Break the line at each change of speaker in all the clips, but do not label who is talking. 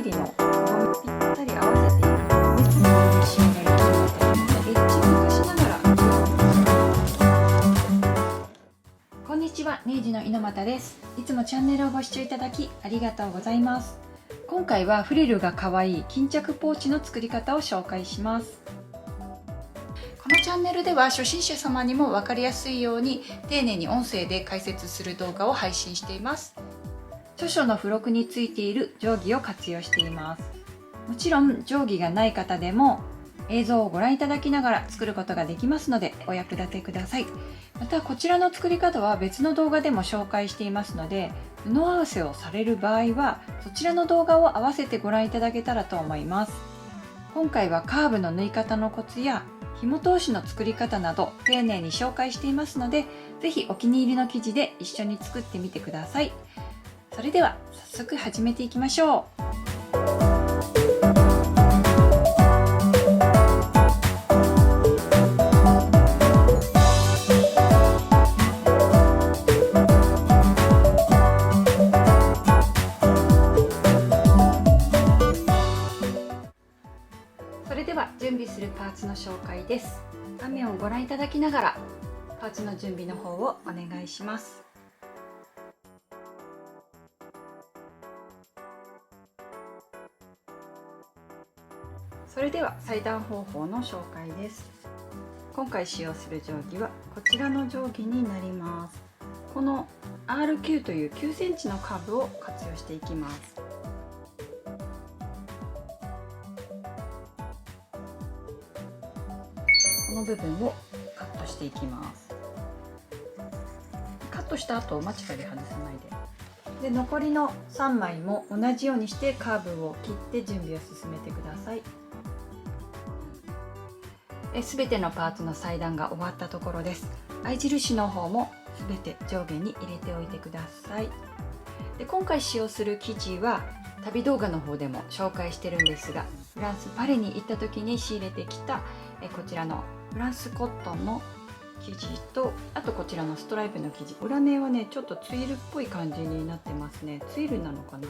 りのくぼみぴったり合わせていくように仕上がりになっているので、エッジを出しながら。こんにちは、ネイジの猪俣です。いつもチャンネルをご視聴いただきありがとうございます。今回はフリルが可愛い巾着ポーチの作り方を紹介します。このチャンネルでは初心者様にも分かりやすいように丁寧に音声で解説する動画を配信しています。著書の付録についている定規を活用しています。もちろん定規がない方でも映像をご覧いただきながら作ることができますのでお役立てください。またこちらの作り方は別の動画でも紹介していますので、布合わせをされる場合はそちらの動画を合わせてご覧いただけたらと思います。今回はカーブの縫い方のコツや紐通しの作り方など丁寧に紹介していますので、ぜひお気に入りの生地で一緒に作ってみてください。それでは早速始めていきましょう。それでは準備するパーツの紹介です。画面をご覧いただきながらパーツの準備の方をお願いします。それでは裁断方法の紹介です。今回使用する定規はこちらの定規になります。この RQ という9センチのカーブを活用していきます。この部分をカットしていきます。カットした後待ち針外さないで。残りの3枚も同じようにしてカーブを切って準備を進めてください。すべてのパーツの裁断が終わったところです。合印の方もすべて上下に入れておいてください。今回使用する生地は旅動画の方でも紹介してるんですが、フランスパリに行った時に仕入れてきたこちらのフランスコットンの生地と、あとこちらのストライプの生地、裏面はねちょっとツイルっぽい感じになってますね。ツイルなのかな、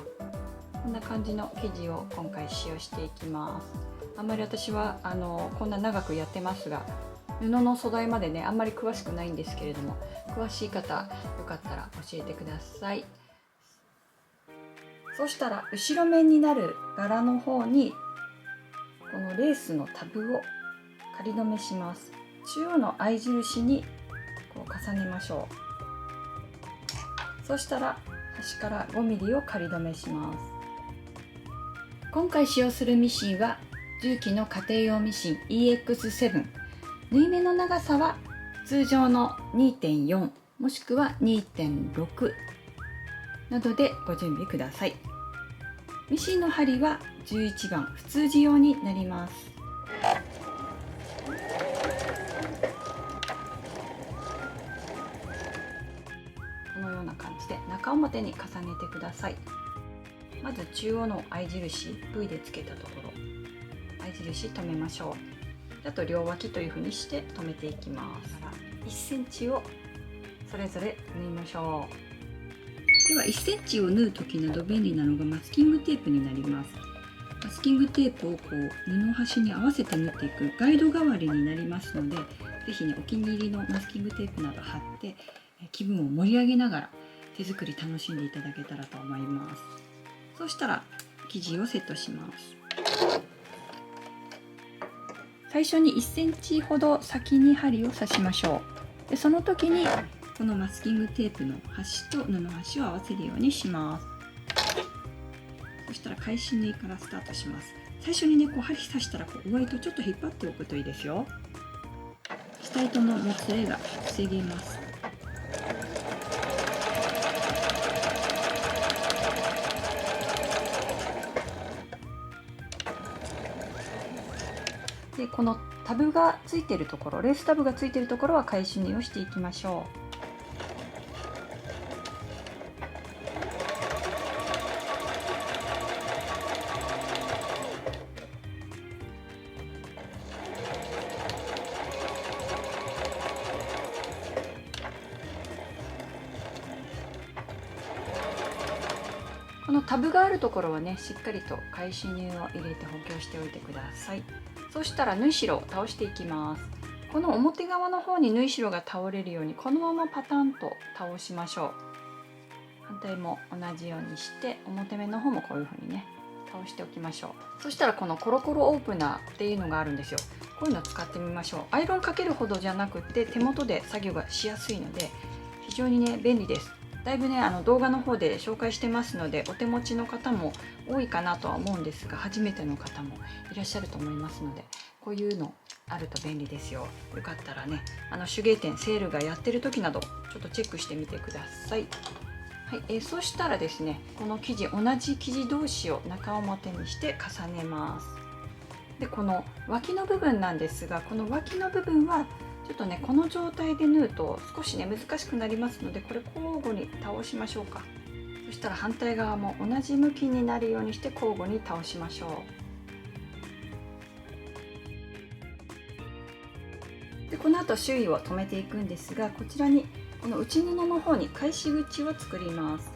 こんな感じの生地を今回使用していきます。あんまり私はこんな長くやってますが、布の素材までねあんまり詳しくないんですけれども、詳しい方よかったら教えてください。そしたら後ろ面になる柄の方にこのレースのタブを仮留めします。中央の合印にこう重ねましょう。そしたら端から 5mm を仮留めします。今回使用するミシンは重機の家庭用ミシン EX7。 縫い目の長さは通常の 2.4 もしくは 2.6 などでご準備ください。ミシンの針は11番普通地用になります。このような感じで中表に重ねてください。まず中央の合印 V でつけたところ、合印留めましょう。あと両脇というふうにして留めていきます。1センチをそれぞれ縫いましょう。では1センチを縫う時など便利なのがマスキングテープになります。マスキングテープをこう布端に合わせて縫っていくガイド代わりになりますので、是非ねお気に入りのマスキングテープなど貼って気分を盛り上げながら手作り楽しんでいただけたらと思います。そしたら生地をセットします。最初に1センチほど先に針を刺しましょう。でその時にこのマスキングテープの端と布端を合わせるようにします。そしたら返し縫いからスタートします。最初にねこう針刺したらこう上糸ちょっと引っ張っておくといいですよ。下糸のもつれが防げます。でこのタブがついているところ、レースタブがついているところは返し縫いをしていきましょう。このタブがあるところはね、しっかりと返し縫いを入れて補強しておいてください。そしたら縫い代を倒していきます。この表側の方に縫い代が倒れるようにこのままパタンと倒しましょう。反対も同じようにして表面の方もこういう風にね倒しておきましょう。そしたらこのコロコロオープナーっていうのがあるんですよ。こういうのを使ってみましょう。アイロンかけるほどじゃなくて手元で作業がしやすいので非常にね便利です。だいぶね動画の方で紹介してますのでお手持ちの方も多いかなとは思うんですが、初めての方もいらっしゃると思いますので、こういうのあると便利ですよ。よかったらね手芸店セールがやってる時などちょっとチェックしてみてください。はい、そしたらですね、この生地同じ生地同士を中表にして重ねます。でこの脇の部分なんですが、この脇の部分はちょっとねこの状態で縫うと少しね難しくなりますので、これ交互に倒しましょうか。そしたら反対側も同じ向きになるようにして交互に倒しましょう。でこの後周囲を留めていくんですが、こちらにこの内布の方に返し口を作ります。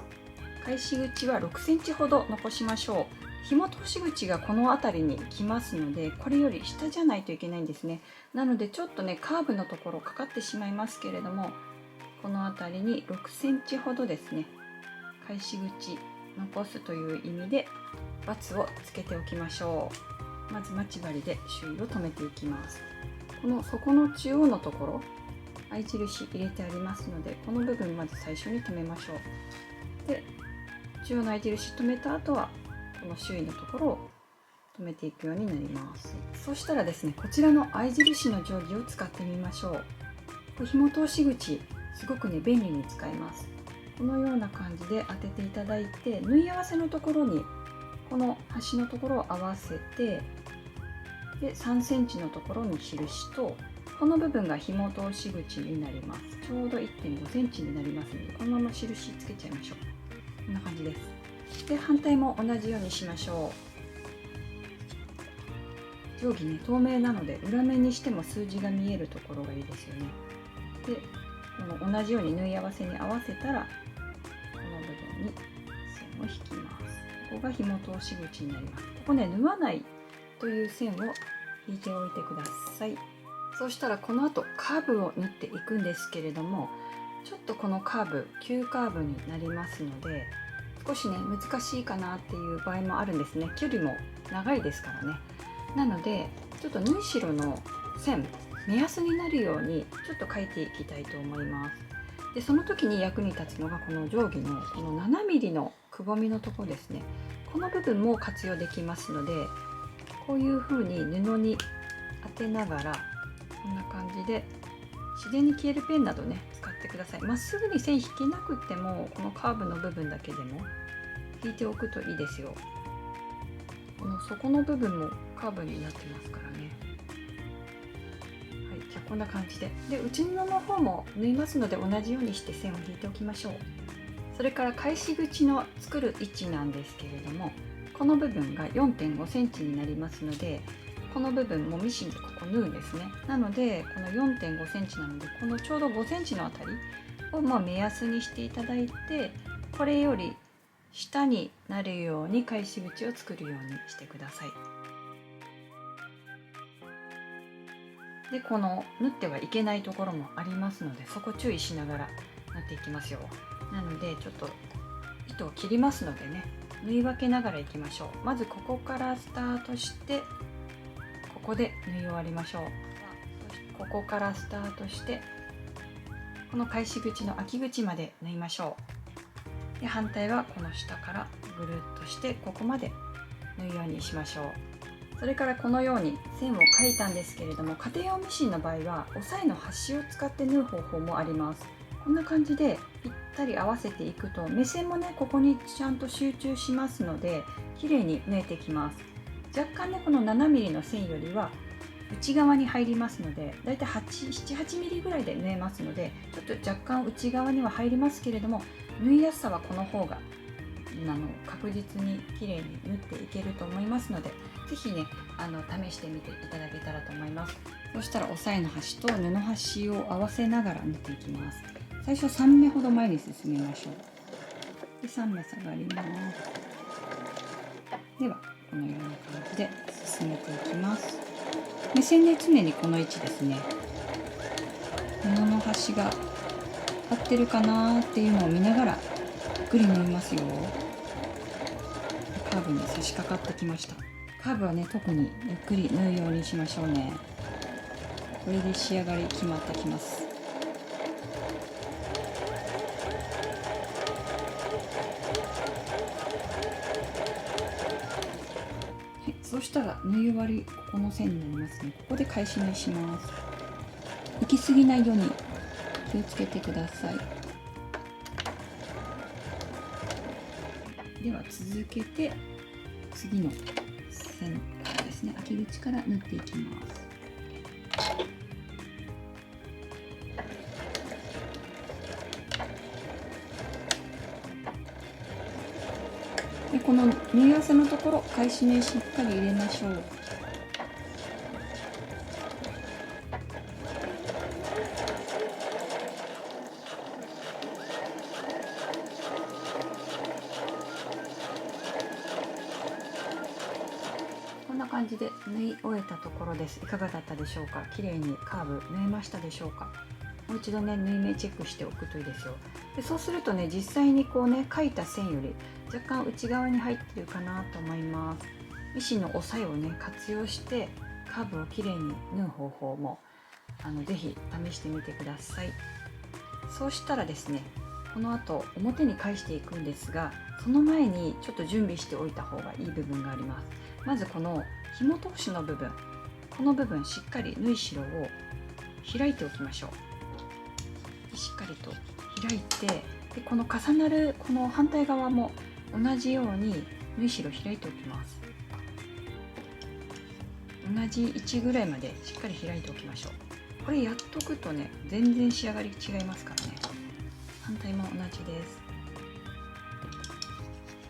返し口は6センチほど残しましょう。紐通し口がこの辺りに来ますので、これより下じゃないといけないんですね。なのでちょっとねカーブのところかかってしまいますけれども、この辺りに6センチほどですね、返し口残すという意味でバツをつけておきましょう。まず待ち針で周囲を留めていきます。この底の中央のところ合い印入れてありますので、この部分まず最初に留めましょう。で中央の合い印留めた後はこの周囲のところを留めていくようになります。そしたらですね、こちらの合い印の定規を使ってみましょう。これ紐通し口すごくね便利に使えます。このような感じで当てていただいて、縫い合わせのところにこの端のところを合わせて、で3センチのところに印と、この部分が紐通し口になります。ちょうど 1.5 センチになりますので、このまま印つけちゃいましょう。こんな感じです。で反対も同じようにしましょう。定規ね透明なので裏面にしても数字が見えるところがいいですよね。でこの同じように縫い合わせに合わせたらこの部分に線を引きます。ここが紐通し口になります。ここね縫わないという線を引いておいてください。そうしたらこの後カーブを縫っていくんですけれども、ちょっとこのカーブ急カーブになりますので、少しね難しいかなっていう場合もあるんですね。距離も長いですからね。なのでちょっと縫い代の線目安になるようにちょっと書いていきたいと思います。でその時に役に立つのがこの定規のこの 7mm のくぼみのところですね。この部分も活用できますので、こういう風に布に当てながらこんな感じで自然に消えるペンなどね使ってください。まっすぐに線引けなくってもこのカーブの部分だけでも引いておくといいですよ。この底の部分もカーブになってますからね。はい、じゃあこんな感じで内布の方も縫いますので同じようにして線を引いておきましょう。それから返し口の作る位置なんですけれども、この部分が 4.5 センチになりますので、この部分もミシンでここ縫うんですね。なのでこの 4.5 センチなので、このちょうど5センチのあたりを目安にしていただいて、これより下になるように返し口を作るようにしてください。でこの縫ってはいけないところもありますので、そこ注意しながら縫っていきますよ。なのでちょっと糸を切りますのでね、縫い分けながらいきましょう。まずここからスタートしてここで縫い終わりましょう。ここからスタートしてこの返し口の開き口まで縫いましょう。で反対はこの下からぐるっとしてここまで縫うようにしましょう。それからこのように線を描いたんですけれども、家庭用ミシンの場合は押さえの端を使って縫う方法もあります。こんな感じでぴったり合わせていくと目線もねここにちゃんと集中しますので綺麗に縫えてきます。若干ねこの 7mm の線よりは内側に入りますので、だいたい 7,8mm ぐらいで縫えますので、ちょっと若干内側には入りますけれども、縫いやすさはこの方が確実に綺麗に縫っていけると思いますので、是非ね試してみていただけたらと思います。そしたら押さえの端と布端を合わせながら縫っていきます。最初3目ほど前に進めましょう。で3目下がります。ではこのような感じで進めていきます。目線で常にこの位置ですね。布の端が合ってるかなっていうのを見ながらゆっくり縫いますよ。カーブに差し掛かってきました。カーブはね、特にゆっくり縫うようにしましょうね。これで仕上がり決まってきます。はい、そしたら縫い終わり、ここの線になりますね。ここで返し縫いします。行き過ぎないように気をつけてください。では続けて次の線からですね、開き口から縫っていきます。でこの縫い合わせのところ、返し縫いしっかり入れましょう。こんな感じで縫い終えたところです。いかがだったでしょうか。綺麗にカーブ縫えましたでしょうか。もう一度ね、縫い目チェックしておくといいですよ。でそうするとね、実際にこうね、描いた線より若干内側に入ってるかなと思います。ミシンの押さえをね、活用してカーブをきれいに縫う方法もぜひ試してみてください。そうしたらですね、この後表に返していくんですが、その前にちょっと準備しておいた方がいい部分があります。まずこの紐通しの部分、この部分しっかり縫い代を開いておきましょう。しっかりと開いて、でこの重なるこの反対側も同じように縫い代開いておきます。同じ位置ぐらいまでしっかり開いておきましょう。これやっとくとね、全然仕上がり違いますからね。反対も同じです。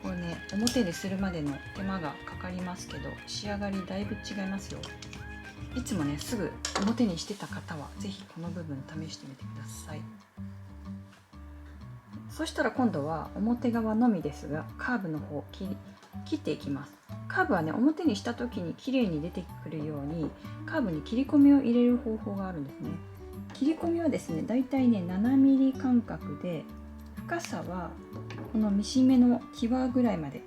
これね、表にするまでの手間がかかりますけど、仕上がりだいぶ違いますよ。いつもね、すぐ表にしてた方は是非この部分試してみてください。そしたら今度は表側のみですが、カーブの方を切っていきます。カーブはね、表にした時に綺麗に出てくるようにカーブに切り込みを入れる方法があるんですね。切り込みはですね、だいたいね 7mm 間隔で、深さはこのミシン目の際ぐらいまで、ち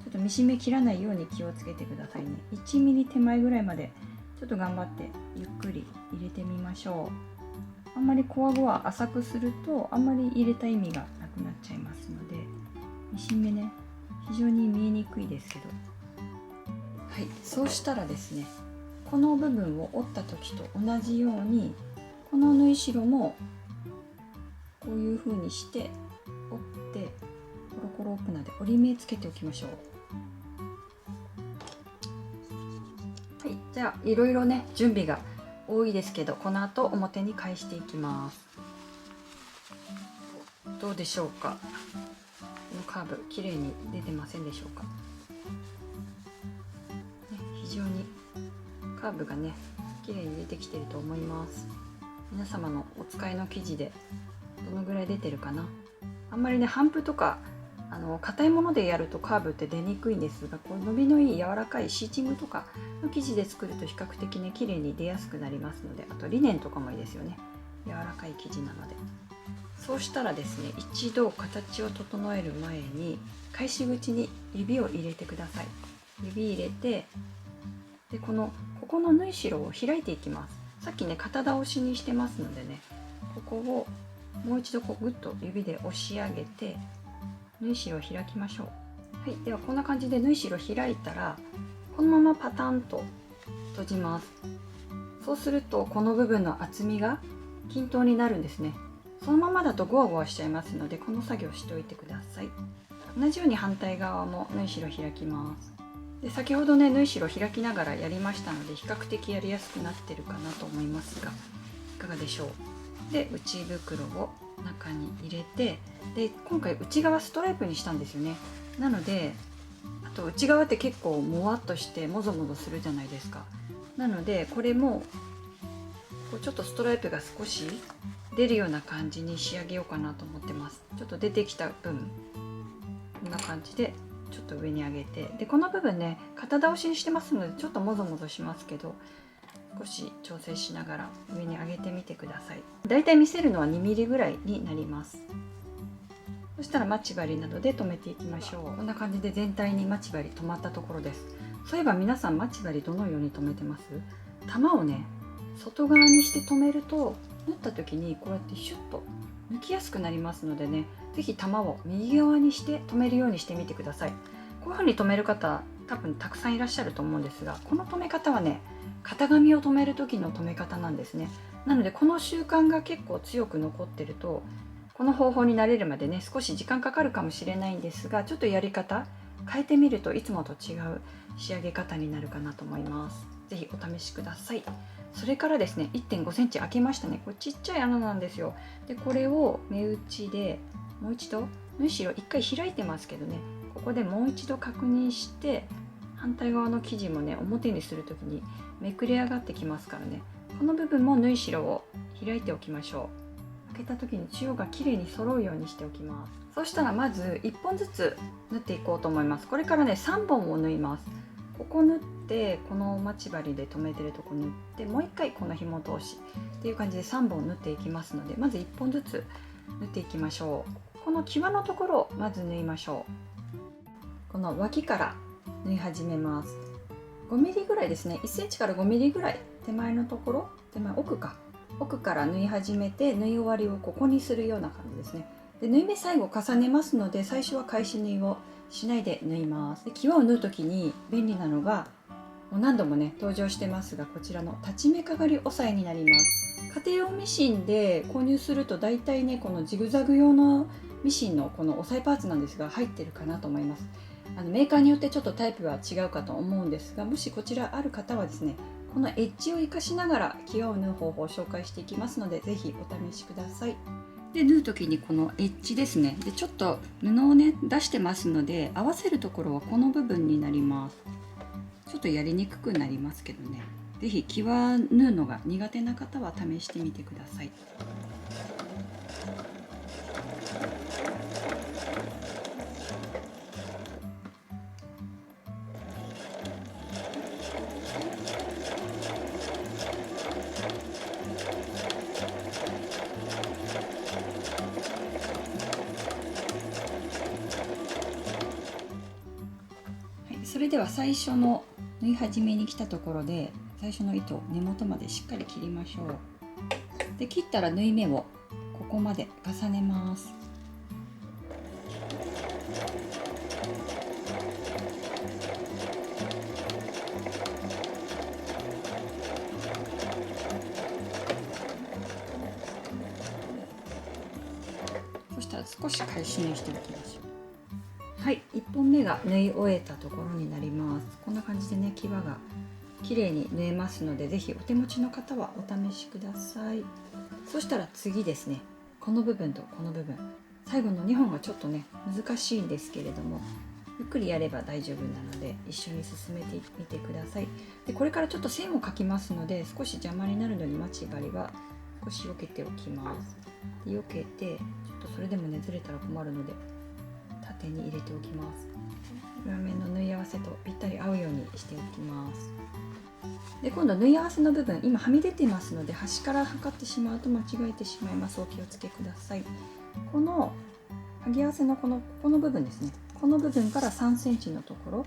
ょっとミシン目切らないように気をつけてくださいね。1mm 手前ぐらいまでちょっと頑張ってゆっくり入れてみましょう。あんまりこわごわ浅くするとあんまり入れた意味がなくなっちゃいますので、ミシン目ね、非常に見えにくいですけど、はい、そうしたらですね、この部分を折った時と同じように、この縫い代もこういう風にして折ってコロコロオープナーで折り目つけておきましょう。はい、じゃあいろいろね、準備が多いですけど、この後表に返していきます。どうでしょうか。このカーブ綺麗に出てませんでしょうか。非常にカーブがね、綺麗に出てきてると思います。皆様のお使いの生地でどのぐらい出てるかな。あんまりね、帆布とか硬いものでやるとカーブって出にくいんですが、こう伸びのいい柔らかいシーチングとかの生地で作ると比較的ね、綺麗に出やすくなりますので、あとリネンとかもいいですよね。柔らかい生地なので。そうしたらですね、一度形を整える前に返し口に指を入れてください。指入れて、でここの縫い代を開いていきます。さっきね、肩倒しにしてますのでね、ここをもう一度こうグッと指で押し上げて縫い代を開きましょう。はい、ではこんな感じで縫い代開いたら、このままパタンと閉じます。そうするとこの部分の厚みが均等になるんですね。そのままだとゴワゴワしちゃいますので、この作業しておいてください。同じように反対側も縫い代開きます。で先ほどね、縫い代開きながらやりましたので、比較的やりやすくなってるかなと思いますが、いかがでしょう。で内袋を中に入れて、で今回内側ストライプにしたんですよね。なので、あと内側って結構もわっとしてもぞもぞするじゃないですか。なのでこれもこうちょっとストライプが少し出るような感じに仕上げようかなと思ってます。ちょっと出てきた分、こんな感じでちょっと上に上げて、でこの部分ね肩倒しにしてますのでちょっともぞもぞしますけど、少し調整しながら上に上げてみてください。だいたい見せるのは 2mm ぐらいになります。そしたら待ち針などで留めていきましょう。こんな感じで全体に待ち針止まったところです。そういえば皆さん待ち針どのように留めてます？玉をね外側にして留めると縫った時にこうやってシュッと抜きやすくなりますのでね、是非玉を右側にして留めるようにしてみてください。こういう風に留める方多分たくさんいらっしゃると思うんですが、この留め方はね型紙を留める時の留め方なんですね。なのでこの習慣が結構強く残ってると、この方法に慣れるまでね少し時間かかるかもしれないんですが、ちょっとやり方変えてみるといつもと違う仕上げ方になるかなと思います。是非お試しください。それからですね 1.5 センチ開けましたね。これちっちゃい穴なんですよ。でこれを目打ちでもう一度、縫い代1回開いてますけどね、ここでもう一度確認して、反対側の生地もね表にする時にめくれ上がってきますからね、この部分も縫い代を開いておきましょう。開けた時に中央がきれいに揃うようにしておきます。そしたらまず1本ずつ縫っていこうと思います。これからね3本を縫います。ここ縫って、この待ち針で留めてるとこ縫って、もう一回この紐通しっていう感じで3本縫っていきますので、まず1本ずつ縫っていきましょう。この際のところをまず縫いましょう。この脇から縫い始めます。5mm ぐらいですね。1センチから 5mm ぐらい手前のところ、奥から縫い始めて、縫い終わりをここにするような感じですね。で縫い目最後重ねますので、最初は返し縫いをしないで縫います。で際を縫う時に便利なのが、もう何度もね登場してますが、こちらの立ち目かがり押さえになります。家庭用ミシンで購入すると大体ねこのジグザグ用のミシンのこの押さえパーツなんですが入ってるかなと思います。メーカーによってちょっとタイプは違うかと思うんですが、もしこちらある方はですね、このエッジを生かしながら際を縫う方法を紹介していきますので、是非お試しください。で縫う時にこのエッジですね、でちょっと布をね出してますので、合わせるところはこの部分になります。ちょっとやりにくくなりますけどね、是非際縫うのが苦手な方は試してみてください。それでは最初の縫い始めに来たところで、最初の糸を根元までしっかり切りましょう。で切ったら縫い目をここまで重ねます。そしたら少し返し縫いしておきましょう。はい、1本目が縫い終えたところになります。こんな感じでね際が綺麗に縫えますので、是非お手持ちの方はお試しください。そしたら次ですね、この部分とこの部分、最後の2本がちょっとね難しいんですけれども、ゆっくりやれば大丈夫なので一緒に進めてみてください。でこれからちょっと線を描きますので、少し邪魔になるのに待ち針は少し避けておきます。で避けて、ちょっとそれでもねずれたら困るので縦に入れておきます。裏面の縫い合わせとぴったり合うようにしておきます。で今度縫い合わせの部分、今はみ出てますので端から測ってしまうと間違えてしまいます。お気をつけください。この剥ぎ合わせのこの部分ですね、この部分から3センチのとこ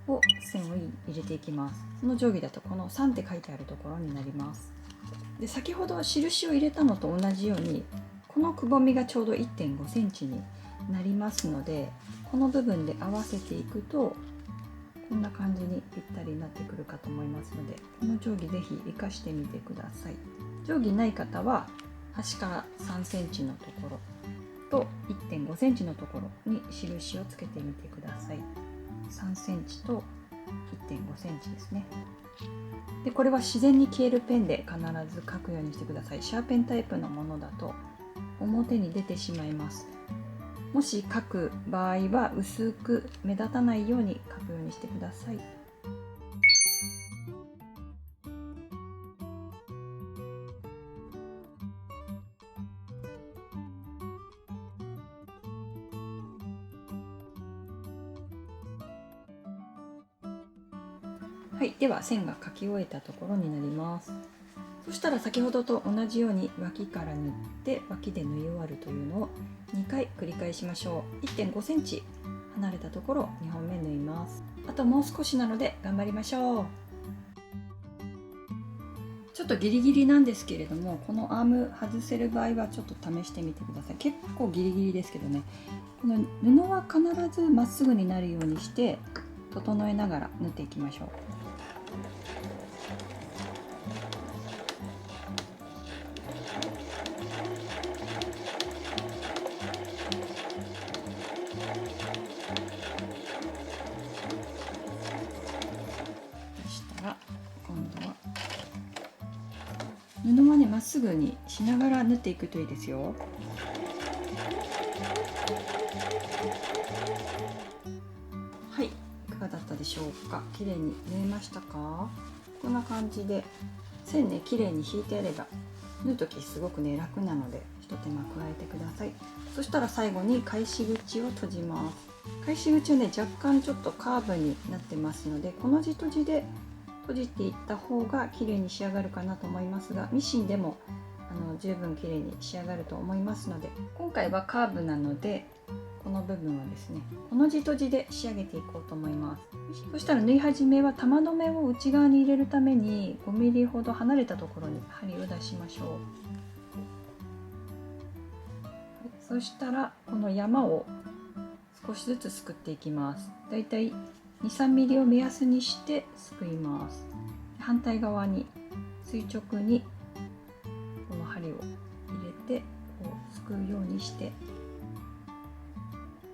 ろを線を入れていきます。その定規だとこの3って書いてあるところになります。で先ほど印を入れたのと同じように、このくぼみがちょうど 1.5 センチになりますので、この部分で合わせていくとこんな感じにぴったりになってくるかと思いますので、この定規ぜひ活かしてみてください。定規ない方は端から3センチのところと 1.5 センチのところに印をつけてみてください。3センチと 1.5 センチですね。でこれは自然に消えるペンで必ず書くようにしてください。シャーペンタイプのものだと表に出てしまいます。もし書く場合は薄く目立たないように書くようにしてください。はい、では線が描き終えたところになります。そしたら先ほどと同じように脇から縫って脇で縫い終わるというのを2回繰り返しましょう。 1.5 センチ離れたところ2本目縫います。あともう少しなので頑張りましょう。ちょっとギリギリなんですけれども、このアーム外せる場合はちょっと試してみてください。結構ギリギリですけどね、この布は必ずまっすぐになるようにして整えながら縫っていきましょう。そしたら今度は布はねまっすぐにしながら縫っていくといいですよ。はい、いかがだったでしょうか。綺麗に縫えましたか。こんな感じで線ね綺麗に引いてあれば縫う時すごくね楽なので一手間加えてください。そしたら最後に返し口を閉じます。返し口はね若干ちょっとカーブになってますので、この字閉じで閉じていった方が綺麗に仕上がるかなと思いますが、ミシンでも十分綺麗に仕上がると思いますので、今回はカーブなのでこの部分はですねこの字閉じで仕上げていこうと思います。そしたら縫い始めは玉留めを内側に入れるために 5mm ほど離れたところに針を出しましょう。そしたらこの山を少しずつすくっていきます。だいたい 2,3mm を目安にしてすくいます。反対側に垂直にこの針を入れてこうすくうようにして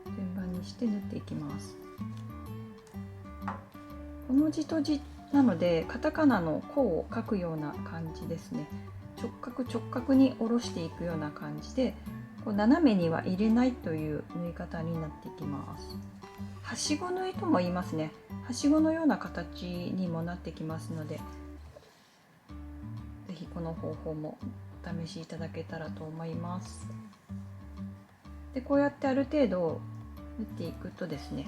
順番にして縫っていきます。この字と字なのでカタカナの「コ」を書くような感じですね。直角に下ろしていくような感じで、こう斜めには入れないという縫い方になっていきます。はしご縫いとも言いますね。はしごのような形にもなってきますので、是非この方法もお試しいただけたらと思います。でこうやってある程度縫っていくとですね、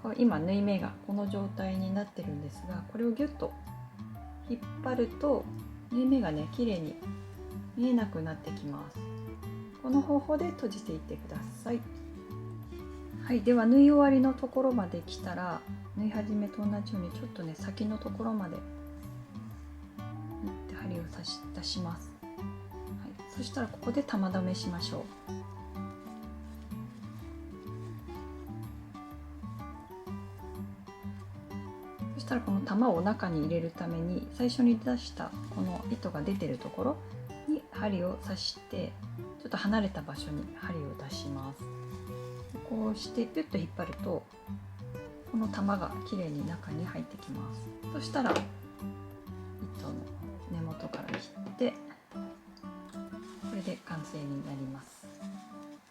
こう今縫い目がこの状態になってるんですが、これをギュッと引っ張ると縫い目がね綺麗に見えなくなってきます。この方法で閉じていってください。はい、では縫い終わりのところまで来たら、縫い始めと同じようにちょっとね先のところまで縫って針を出します。はい、そしたらここで玉留めしましょう。そしたらこの玉を中に入れるために最初に出したこの糸が出てるところに針を刺して、ちょっと離れた場所に針を出します。こうしてピュッと引っ張るとこの玉がきれいに中に入ってきます。そしたら糸の根元から切ってこれで完成になります、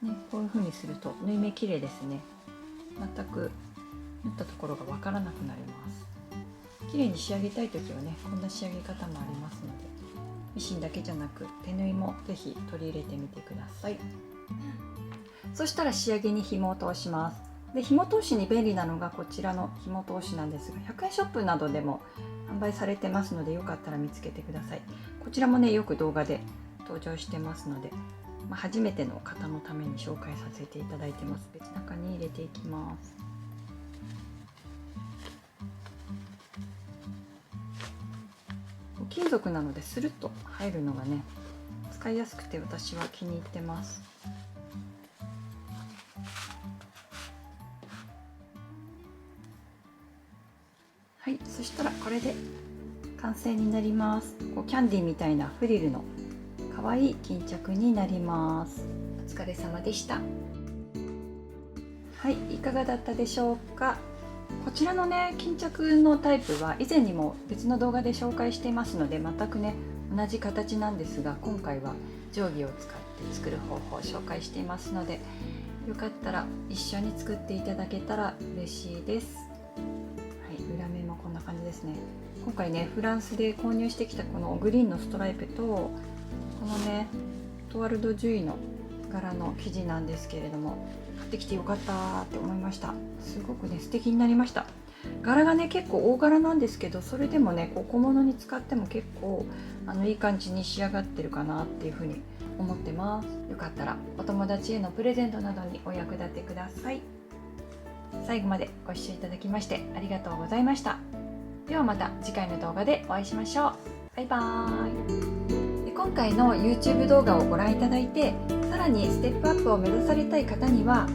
ね、こういう風にすると縫い目きれいですね。全く縫ったところがわからなくなります。きれいに仕上げたい時はねこんな仕上げ方もありますので、ミシンだけじゃなく手縫いもぜひ取り入れてみてください。そしたら仕上げに紐を通します。で紐通しに便利なのがこちらの紐通しなんですが、100円ショップなどでも販売されてますので、よかったら見つけてください。こちらもねよく動画で登場してますので、初めての方のために紹介させていただいてます。別中に入れていきます。金属なのでスルッと入るのがね使いやすくて私は気に入ってます。はい、そしたらこれで完成になります。こうキャンディーみたいなフリルの可愛い巾着になります。お疲れ様でした。はい、いかがだったでしょうか。こちらのね巾着のタイプは以前にも別の動画で紹介していますので、全くね同じ形なんですが、今回は定規を使って作る方法を紹介していますので、よかったら一緒に作っていただけたら嬉しいです。はい、裏面もこんな感じですね。今回ねフランスで購入してきたこのグリーンのストライプとこのねトワルド・ジュイの柄の生地なんですけれども、買ってきてよかったって思いました。すごくね素敵になりました。柄がね結構大柄なんですけど、それでもねこう小物に使っても結構いい感じに仕上がってるかなっていうふうに思ってます。よかったらお友達へのプレゼントなどにお役立てください。最後までご視聴いただきましてありがとうございました。ではまた次回の動画でお会いしましょう。バイバーイ。で今回の YouTube 動画をご覧いただいて、さらにステップアップを目指されたい方には、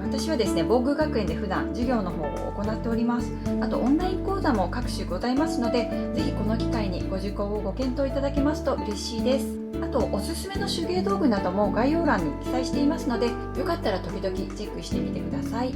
私はですね、防具学園で普段授業の方を行っております。あとオンライン講座も各種ございますので、ぜひこの機会にご受講をご検討いただけますと嬉しいです。あとおすすめの手芸道具なども概要欄に記載していますので、よかったら時々チェックしてみてください。